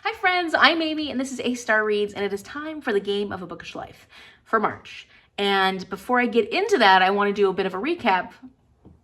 Hi friends, I'm Amy and this is A-Star Reads, and it is time for the game of A Bookish Life for March. And before I get into that, I want to do a bit of a recap,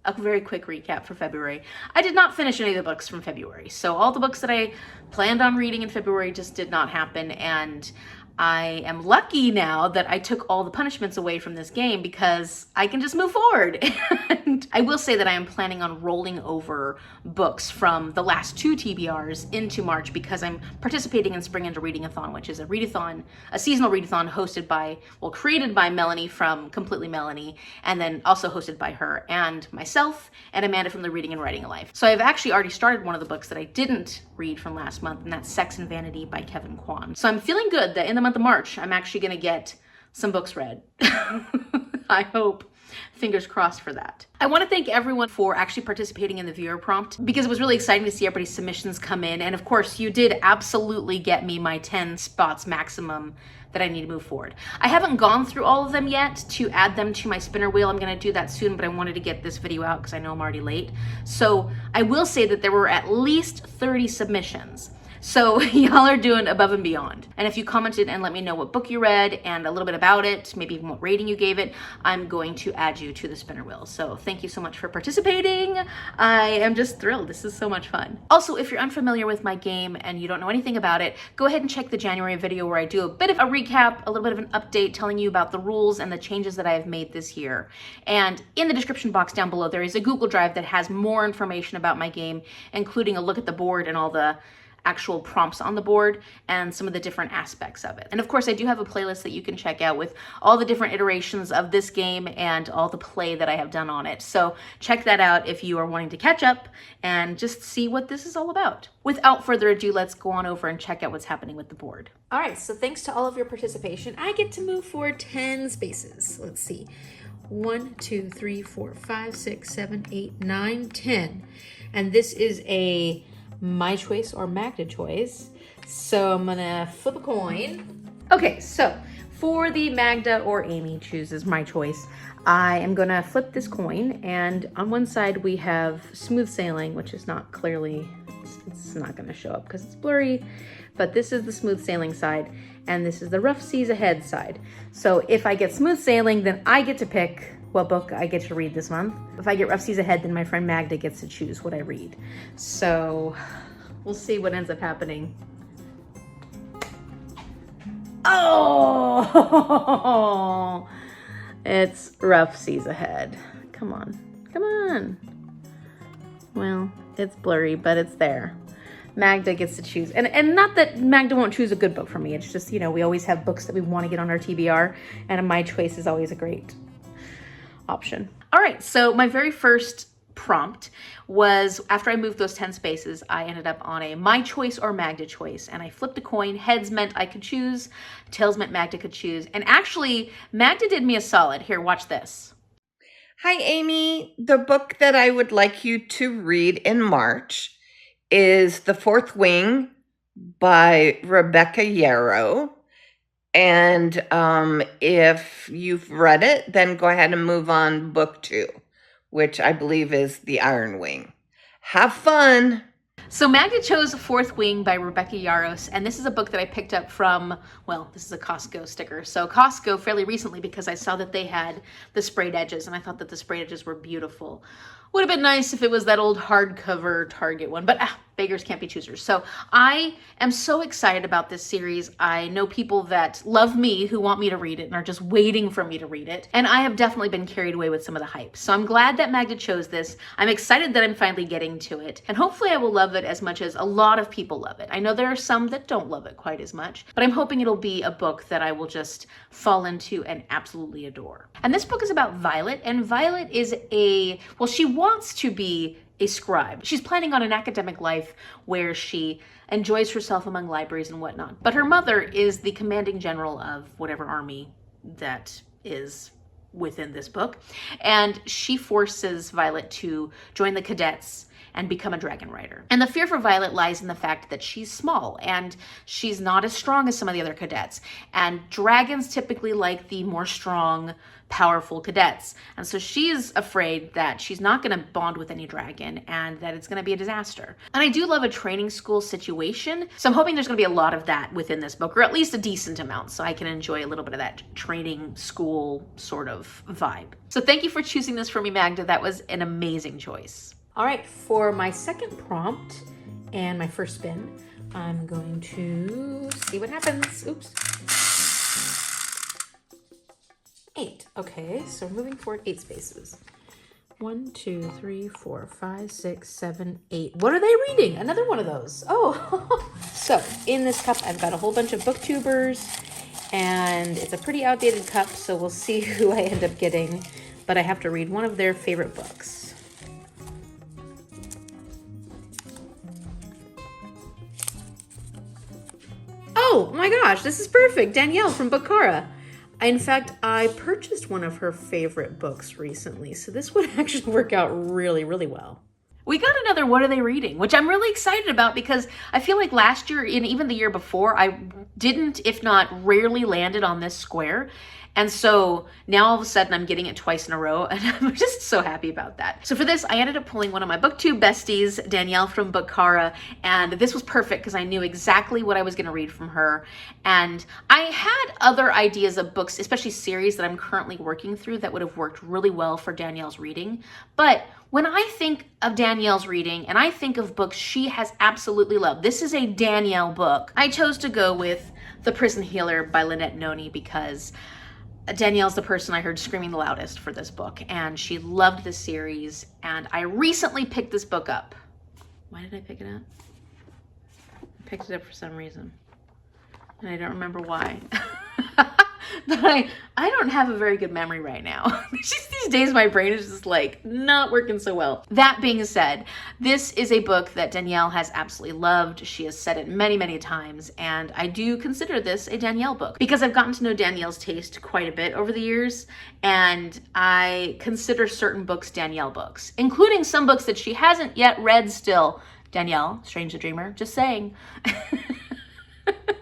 a very quick recap for February. I did not finish any of the books from February, so all the books that I planned on reading in February just did not happen, and I am lucky now that I took all the punishments away from this game because I can just move forward. And I will say that I am planning on rolling over books from the last two TBRs into March because I'm participating in Spring-Into-Reading-athon, which is a readathon, a seasonal readathon hosted by, well, created by Melanie from Completely Melanie, and then also hosted by her and myself and Amanda from the Reading and Writing Life. So I've actually already started one of the books that I didn't read from last month, and that's Sex and Vanity by Kevin Kwan. So I'm feeling good that in the month of March, I'm actually gonna get some books read. I hope. Fingers crossed for that. I want to thank everyone for actually participating in the viewer prompt because it was really exciting to see everybody's submissions come in. And of course, you did absolutely get me my 10 spots maximum that I need to move forward. I haven't gone through all of them yet to add them to my spinner wheel. I'm going to do that soon, but I wanted to get this video out because I know I'm already late. So I will say that there were at least 30 submissions. So y'all are doing above and beyond. And if you commented and let me know what book you read and a little bit about it, maybe even what rating you gave it, I'm going to add you to the spinner wheel. So thank you so much for participating. I am just thrilled. This is so much fun. Also, if you're unfamiliar with my game and you don't know anything about it, go ahead and check the January video where I do a bit of a recap, a little bit of an update telling you about the rules and the changes that I have made this year. And in the description box down below, there is a Google Drive that has more information about my game, including a look at the board and all the actual prompts on the board and some of the different aspects of it. And of course, I do have a playlist that you can check out with all the different iterations of this game and all the play that I have done on it. So check that out if you are wanting to catch up and just see what this is all about. Without further ado, let's go on over and check out what's happening with the board. All right, so thanks to all of your participation, I get to move forward 10 spaces. Let's see. 1, 2, 3, 4, 5, 6, 7, 8, 9, 10. And this is a my choice or Magda choice. So I'm gonna flip a coin. Okay, so for the Magda or Amy chooses my choice, I am gonna flip this coin, and on one side we have Smooth Sailing, which is not clearly, it's not gonna show up because it's blurry, but this is the Smooth Sailing side, and this is the Rough Seas Ahead side. So if I get Smooth Sailing, then I get to pick what book I get to read this month. If I get Rough Seas Ahead, then my friend Magda gets to choose what I read. So we'll see what ends up happening. Oh, it's Rough Seas Ahead. Come on, come on. Well, it's blurry, but it's there. Magda gets to choose. And not that Magda won't choose a good book for me. It's just, you know, we always have books that we want to get on our TBR, and my choice is always a great option. All right, so my very first prompt was, after I moved those 10 spaces, I ended up on a my choice or Magda choice, and I flipped a coin. Heads meant I could choose, tails meant Magda could choose, and actually Magda did me a solid. Here, watch this. Hi, Amy. The book that I would like you to read in March is The Fourth Wing by Rebecca Yarros. And if you've read it, then go ahead and move on book 2, which I believe is The Iron Wing. Have fun. So Magda chose Fourth Wing by Rebecca Yarros, and this is a book that I picked up from, well, this is a Costco sticker. So Costco fairly recently, because I saw that they had the sprayed edges, and I thought that the sprayed edges were beautiful. Would have been nice if it was that old hardcover Target one, but beggars can't be choosers. So I am so excited about this series. I know people that love me who want me to read it and are just waiting for me to read it. And I have definitely been carried away with some of the hype. So I'm glad that Magda chose this. I'm excited that I'm finally getting to it. And hopefully I will love it as much as a lot of people love it. I know there are some that don't love it quite as much, but I'm hoping it'll be a book that I will just fall into and absolutely adore. And this book is about Violet, and Violet is well, she wants to be a scribe. She's planning on an academic life where she enjoys herself among libraries and whatnot. But her mother is the commanding general of whatever army that is within this book. And she forces Violet to join the cadets and become a dragon rider. And the fear for Violet lies in the fact that she's small and she's not as strong as some of the other cadets. And dragons typically like the more strong, powerful cadets. And so she's afraid that she's not going to bond with any dragon and that it's going to be a disaster. And I do love a training school situation. So I'm hoping there's going to be a lot of that within this book, or at least a decent amount, so I can enjoy a little bit of that training school sort of vibe. So thank you for choosing this for me, Magda. That was an amazing choice. All right, for my second prompt and my first spin, I'm going to see what happens. Oops. 8. Okay, so moving forward 8 spaces. 1, 2, 3, 4, 5, 6, 7, 8. What are they reading? Another one of those. Oh, so in this cup, I've got a whole bunch of BookTubers, and it's a pretty outdated cup, so we'll see who I end up getting, but I have to read one of their favorite books. Oh my gosh, this is perfect. Danielle from Bookara. In fact, I purchased one of her favorite books recently, so this would actually work out really, really well. We got another What Are They Reading, which I'm really excited about because I feel like last year and even the year before, I didn't, if not rarely, landed on this square. And so now all of a sudden I'm getting it twice in a row, and I'm just so happy about that. So for this, I ended up pulling one of my BookTube besties, Danielle from Bookara, and this was perfect because I knew exactly what I was going to read from her. And I had other ideas of books, especially series that I'm currently working through, that would have worked really well for Danielle's reading. But when I think of Danielle's reading and I think of books she has absolutely loved, this is a Danielle book. I chose to go with The Prison Healer by Lynette Noni because Danielle's the person I heard screaming the loudest for this book, and she loved the series, and I recently picked this book up. Why did I pick it up? I picked it up for some reason, and I don't remember why. But I don't have a very good memory right now. Just these days, my brain is just like not working so well. That being said, this is a book that Danielle has absolutely loved. She has said it many, many times, and I do consider this a Danielle book because I've gotten to know Danielle's taste quite a bit over the years, and I consider certain books Danielle books, including some books that she hasn't yet read still. Danielle, Strange the Dreamer, just saying.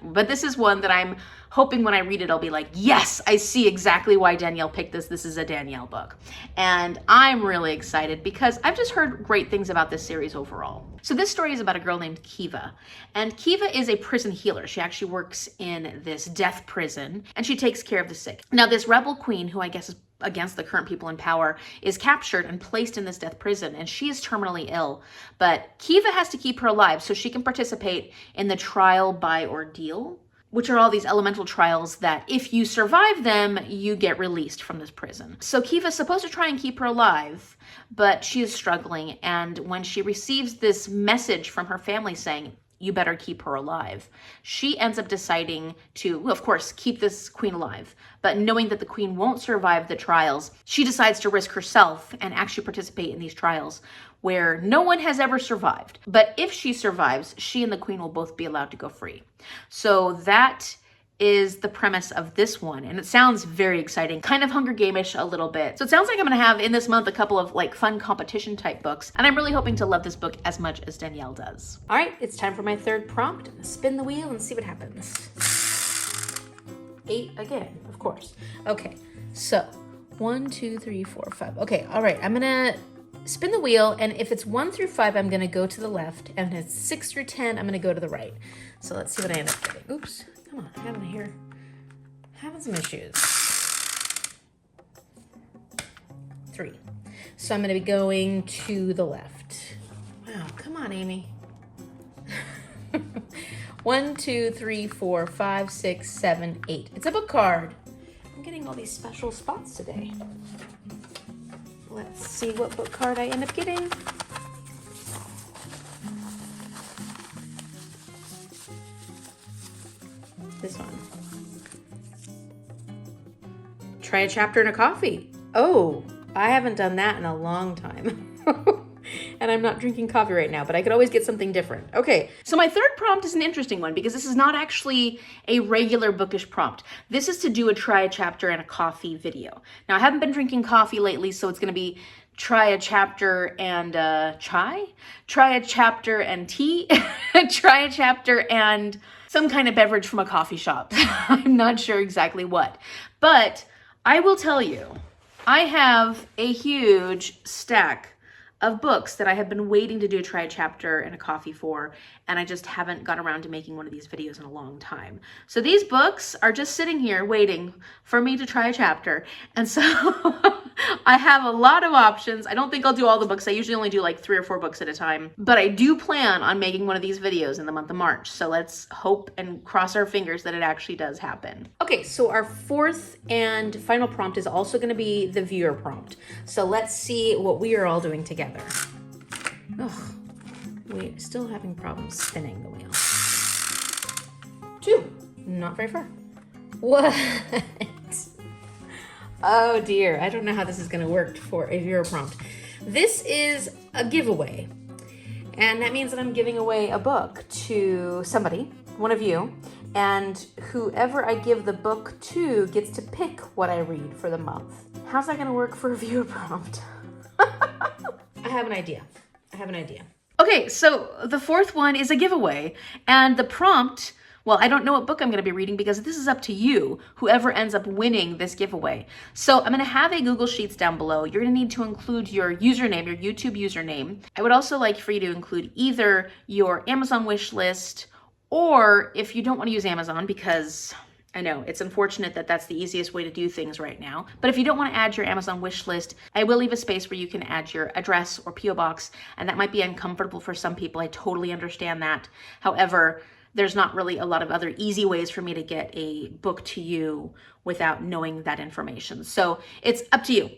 But this is one that I'm hoping when I read it, I'll be like, yes, I see exactly why Danielle picked this. This is a Danielle book. And I'm really excited because I've just heard great things about this series overall. So this story is about a girl named Kiva. And Kiva is a prison healer. She actually works in this death prison, and she takes care of the sick. Now, this rebel queen, who I guess is against the current people in power, is captured and placed in this death prison, and she is terminally ill. But Kiva has to keep her alive so she can participate in the trial by ordeal, which are all these elemental trials that if you survive them, you get released from this prison. So Kiva's supposed to try and keep her alive, but she is struggling. And when she receives this message from her family saying, you better keep her alive, she ends up deciding to, well, of course, keep this queen alive. But knowing that the queen won't survive the trials, she decides to risk herself and actually participate in these trials where no one has ever survived. But if she survives, she and the queen will both be allowed to go free. So that is the premise of this one, and it sounds very exciting, kind of Hunger Game-ish a little bit. So it sounds like I'm gonna have in this month a couple of like fun competition type books, and I'm really hoping to love this book as much as Danielle does. All right, it's time for my third prompt. Spin the wheel and see what happens. 8 again, of course. Okay, so 1, 2, 3, 4, 5. Okay, all right, I'm gonna spin the wheel, and if it's 1 through 5, I'm gonna go to the left, and if it's 6 through 10, I'm gonna go to the right. So let's see what I end up getting. Oops. Come on, I gotta having some issues. 3. So I'm gonna be going to the left. Wow, come on, Amy. 1, 2, 3, 4, 5, 6, 7, 8. It's a book card. I'm getting all these special spots today. Let's see what book card I end up getting. This one. Try a chapter in a coffee. Oh, I haven't done that in a long time. And I'm not drinking coffee right now, but I could always get something different. Okay, so my third prompt is an interesting one because this is not actually a regular bookish prompt. This is to do a try a chapter in a coffee video. Now, I haven't been drinking coffee lately, so it's gonna be try a chapter and chai, try a chapter and tea, try a chapter and some kind of beverage from a coffee shop. I'm not sure exactly what, but I will tell you, I have a huge stack of books that I have been waiting to do a try a chapter and a coffee for, and I just haven't got around to making one of these videos in a long time. So these books are just sitting here waiting for me to try a chapter. And so I have a lot of options. I don't think I'll do all the books. I usually only do like 3 or 4 books at a time, but I do plan on making one of these videos in the month of March. So let's hope and cross our fingers that it actually does happen. Okay, so our 4th and final prompt is also going to be the viewer prompt. So let's see what we are all doing together. Ugh, we're still having problems spinning the wheel. 2, not very far. What? Oh dear, I don't know how this is gonna work for a viewer prompt. This is a giveaway, and that means that I'm giving away a book to somebody, one of you, and whoever I give the book to gets to pick what I read for the month. How's that gonna work for a viewer prompt? I have an idea. Okay, so the 4th one is a giveaway, and the prompt, well, I don't know what book I'm going to be reading because this is up to you, whoever ends up winning this giveaway. So I'm going to have a Google Sheets down below. You're going to need to include your username, your YouTube username. I would also like for you to include either your Amazon wish list, or if you don't want to use Amazon, because I know it's unfortunate that that's the easiest way to do things right now. But if you don't want to add your Amazon wish list, I will leave a space where you can add your address or PO box, and that might be uncomfortable for some people. I totally understand that. However, there's not really a lot of other easy ways for me to get a book to you without knowing that information. So it's up to you.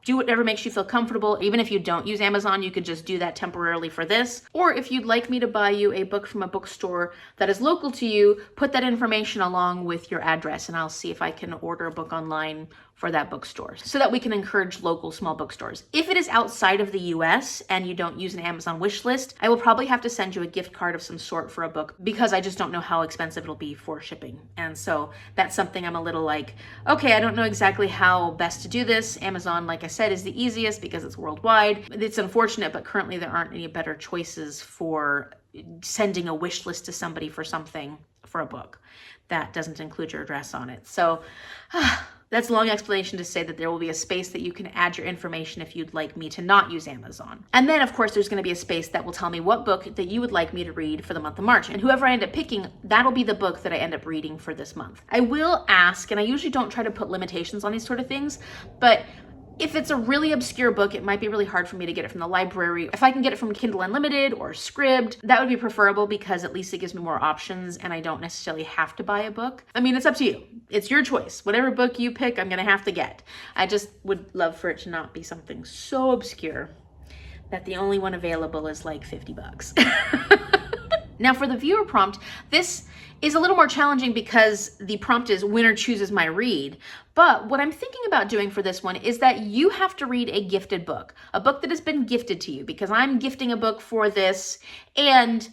Do whatever makes you feel comfortable. Even if you don't use Amazon, you could just do that temporarily for this. Or if you'd like me to buy you a book from a bookstore that is local to you, put that information along with your address, and I'll see if I can order a book online for that bookstore so that we can encourage local small bookstores. If it is outside of the US and you don't use an Amazon wish list, I will probably have to send you a gift card of some sort for a book because I just don't know how expensive it'll be for shipping. And so that's something I'm a little like, okay, I don't know exactly how best to do this. Amazon, like I said, is the easiest because it's worldwide. It's unfortunate, but currently there aren't any better choices for sending a wish list to somebody for something, for a book that doesn't include your address on it. So that's a long explanation to say that there will be a space that you can add your information if you'd like me to not use Amazon. And then of course there's going to be a space that will tell me what book that you would like me to read for the month of March. And whoever I end up picking, that'll be the book that I end up reading for this month. I will ask, and I usually don't try to put limitations on these sort of things, but if it's a really obscure book, it might be really hard for me to get it from the library. If I can get it from Kindle Unlimited or Scribd, that would be preferable because at least it gives me more options and I don't necessarily have to buy a book. I mean, it's up to you. It's your choice. Whatever book you pick, I'm gonna have to get. I just would love for it to not be something so obscure that the only one available is like 50 bucks. Now for the viewer prompt, this is a little more challenging because the prompt is winner chooses my read. But what I'm thinking about doing for this one is that you have to read a gifted book, a book that has been gifted to you, because I'm gifting a book for this, and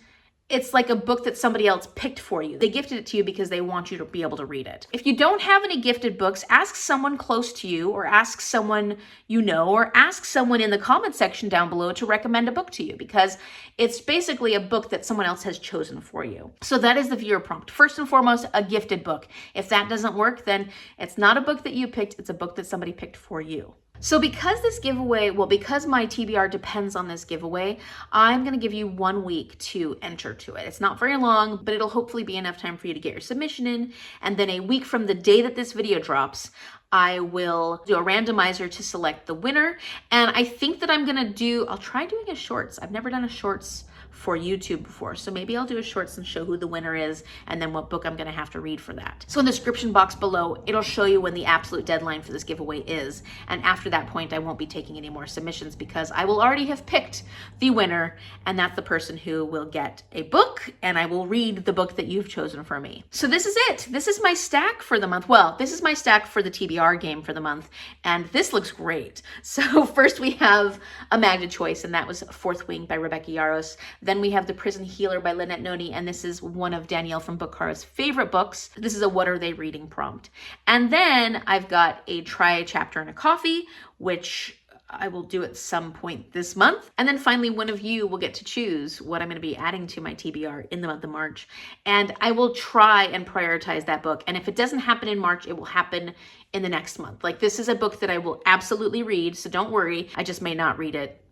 it's like a book that somebody else picked for you. They gifted it to you because they want you to be able to read it. If you don't have any gifted books, ask someone close to you, or ask someone you know, or ask someone in the comment section down below to recommend a book to you, because it's basically a book that someone else has chosen for you. So that is the viewer prompt. First and foremost, a gifted book. If that doesn't work, then it's not a book that you picked, it's a book that somebody picked for you. So because this giveaway, because my TBR depends on this giveaway, I'm going to give you 1 week to enter to it. It's not very long, but it'll hopefully be enough time for you to get your submission in. And then a week from the day that this video drops, I will do a randomizer to select the winner. And I think that I'll try doing a shorts. I've never done a shorts for YouTube before. So maybe I'll do a shorts and show who the winner is and then what book I'm gonna have to read for that. So in the description box below, it'll show you when the absolute deadline for this giveaway is. And after that point, I won't be taking any more submissions because I will already have picked the winner, and that's the person who will get a book, and I will read the book that you've chosen for me. So this is it. This is my stack for the month. Well, this is my stack for the TBR game for the month, and this looks great. So first we have A Magda Choice, and that was Fourth Wing by Rebecca Yarros. Then we have The Prison Healer by Lynette Noni, and this is one of Danielle from Book Horror's favorite books. This is a What Are They Reading prompt. And then I've got a Try a Chapter and a Coffee, which I will do at some point this month. And then finally, one of you will get to choose what I'm going to be adding to my TBR in the month of March. And I will try and prioritize that book. And if it doesn't happen in March, it will happen in the next month. Like, this is a book that I will absolutely read, so don't worry. I just may not read it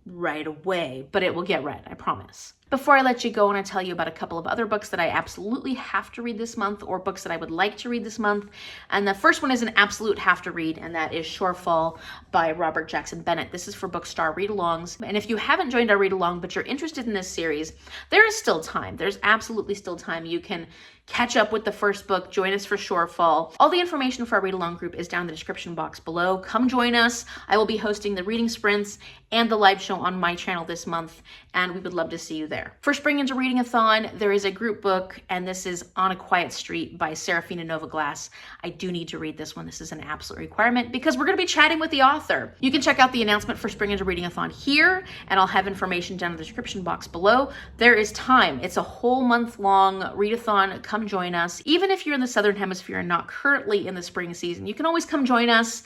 right away, but it will get read, I promise. Before I let you go, I want to tell you about a couple of other books that I absolutely have to read this month, or books that I would like to read this month. And the first one is an absolute have to read, and that is Shorefall by Robert Jackson Bennett. This is for Bookstar read-alongs. And if you haven't joined our read-along, but you're interested in this series, there is still time. There's absolutely still time. You can catch up with the first book, join us for Shorefall. All the information for our read-along group is down in the description box below. Come join us. I will be hosting the reading sprints and the live show on my channel this month, and we would love to see you there. For Spring-Into-Reading-athon, there is a group book, and this is On a Quiet Street by Serafina Novaglass. I do need to read this one. This is an absolute requirement because we're going to be chatting with the author. You can check out the announcement for Spring-Into-Reading-athon here, and I'll have information down in the description box below. There is time. It's a whole month-long readathon. Come join us. Even if you're in the Southern Hemisphere and not currently in the spring season, you can always come join us,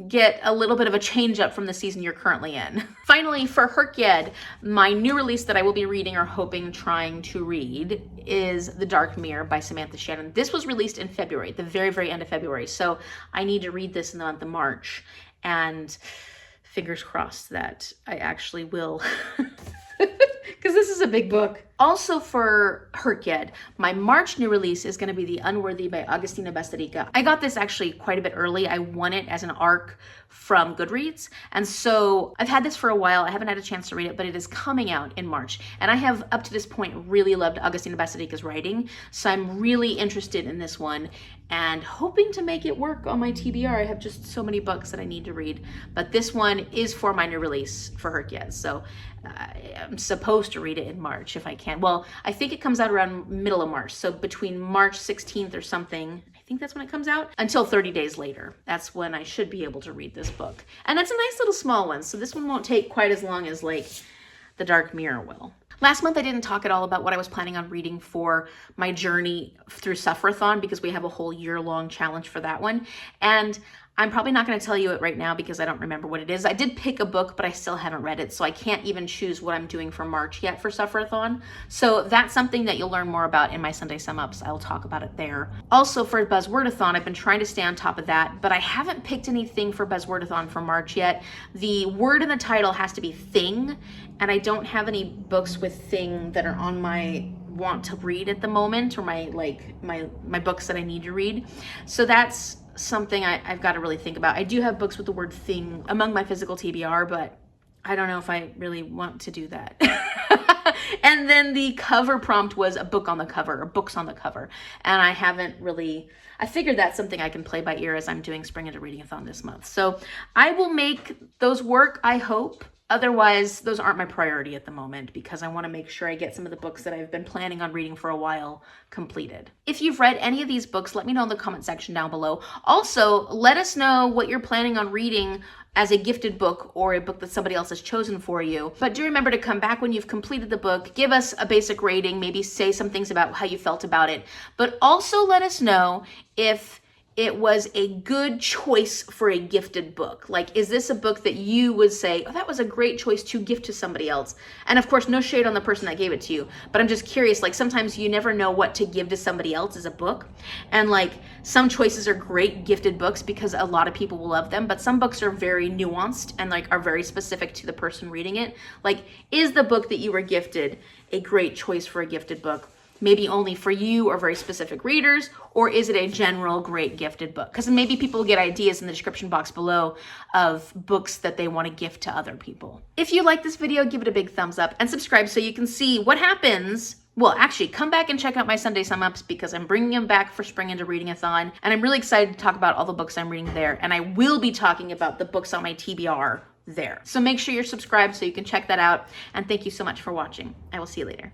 get a little bit of a change up from the season you're currently in. Finally, for HRCYED, my new release that I will be reading or trying to read is The Dark Mirror by Samantha Shannon. This was released in February, the very, very end of February. So I need to read this in the month of March, and fingers crossed that I actually will. Because this is a big book. Also for HRCYED, my March new release is going to be The Unworthy by Agustina Bastarrica. I got this actually quite a bit early. I won it as an ARC from Goodreads. And so I've had this for a while. I haven't had a chance to read it, but it is coming out in March. And I have, up to this point, really loved Agustina Bastarrica's writing. So I'm really interested in this one and hoping to make it work on my TBR. I have just so many books that I need to read. But this one is for my new release for HRCYED. So I'm supposed to read it in March if I can. Well, I think it comes out around middle of March. So between March 16th or something, I think that's when it comes out, until 30 days later. That's when I should be able to read this book. And that's a nice little small one. So this one won't take quite as long as like The Dark Mirror will. Last month, I didn't talk at all about what I was planning on reading for my journey through Suffer-a-thon because we have a whole year-long challenge for that one. And I'm probably not going to tell you it right now because I don't remember what it is. I did pick a book, but I still haven't read it, so I can't even choose what I'm doing for March yet for Suffer-a-thon. So that's something that you'll learn more about in my Sunday Sum-Ups. I'll talk about it there. Also for Buzzword-a-thon, I've been trying to stay on top of that, but I haven't picked anything for Buzzword-a-thon for March yet. The word in the title has to be thing, and I don't have any books with thing that are on my want to read at the moment, or my books that I need to read. So that's something I've got to really think about. I do have books with the word thing among my physical TBR, but I don't know if I really want to do that. And then the cover prompt was a book on the cover, or books on the cover. And I haven't really, I figured that's something I can play by ear as I'm doing Spring-Into-Reading-athon this month. So I will make those work, I hope. Otherwise, those aren't my priority at the moment because I want to make sure I get some of the books that I've been planning on reading for a while completed. If you've read any of these books, let me know in the comment section down below. Also, let us know what you're planning on reading as a gifted book or a book that somebody else has chosen for you. But do remember to come back when you've completed the book, give us a basic rating, maybe say some things about how you felt about it. But also let us know if it was a good choice for a gifted book. Like, is this a book that you would say, oh, that was a great choice to gift to somebody else? And of course, no shade on the person that gave it to you, but I'm just curious, like sometimes you never know what to give to somebody else as a book. And like some choices are great gifted books because a lot of people will love them, but some books are very nuanced and like are very specific to the person reading it. Like, is the book that you were gifted a great choice for a gifted book? Maybe only for you or very specific readers, or is it a general great gifted book? Because maybe people get ideas in the description box below of books that they want to gift to other people. If you like this video, give it a big thumbs up and subscribe so you can see what happens. Well, actually, come back and check out my Sunday Sum-Ups because I'm bringing them back for Spring-Into-Reading-athon, and I'm really excited to talk about all the books I'm reading there, and I will be talking about the books on my TBR there. So make sure you're subscribed so you can check that out, and thank you so much for watching. I will see you later.